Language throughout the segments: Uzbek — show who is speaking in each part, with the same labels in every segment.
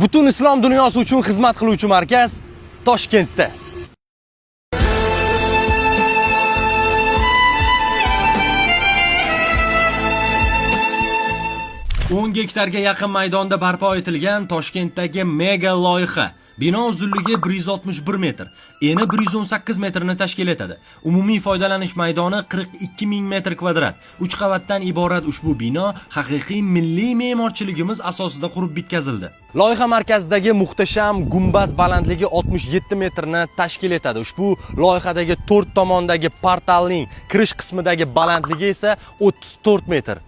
Speaker 1: Butun islom dunyosi uchun xizmat qiluvchi markaz Toshkentda. 10 gektarga yaqin maydonda barpo etilgan Toshkentdagi mega loyiha. Bino uzunligi 161 metr, eni 118 metrni tashkil etadi. Umumiy foydalanish maydoni 42 ming metr kvadrat. 3 qavatdan iborat ushbu bino haqiqiy milliy me'morchiligimiz asosida qurib bitkazildi. Loyiha markazidagi muhtasham gumbaz balandligi 67 metrni tashkil etadi. Ushbu loyihadagi 4 tomondagi portalning kirish qismidagi balandligi esa 34 metr.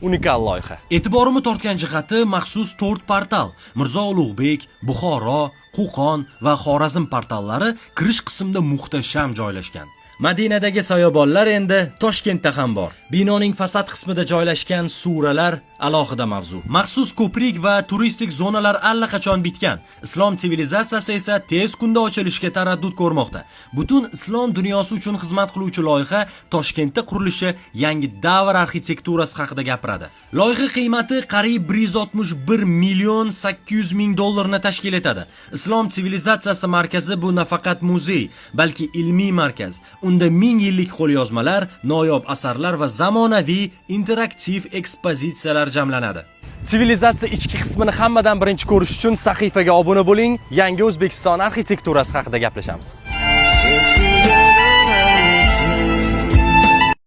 Speaker 1: Unikal loyiha. E'tiborimni tortgan jihati maxsus 4 portal. Mirzo Ulug'bek, Buxoro, Qo'qon va Xorazm portallari kirish qismida muhtasham joylashgan. Madinadagi soyabonlar endi Toshkentda ham bor. Binoning fasad qismida joylashgan suralar alohida mavzu. Maxsus ko'prik va turistik zonalar allaqachon bitgan. Islom sivilizatsiyasi esa tez kunda ochilishga taraddud ko'rmoqda. Butun islom dunyosi uchun xizmat qiluvchi loyiha Toshkentda qurilishi yangi davr arxitekturasi haqida gapiradi. Loyiha qiymati qariyb 161 million 800 ming dollarni tashkil etadi. Islom sivilizatsiyasi markazi bu nafaqat muzey, balki ilmiy markaz. Unda 1000 yillik qo'lyozmalar, noyob asarlar va zamonaviy interaktiv ekspozitsiyalar jamlanadi. Sivilizatsiya ichki qismini hammadan birinchi ko'rish uchun sahifaga obuna bo'ling. Yangi O'zbekiston arxitekturasi haqida gaplashamiz.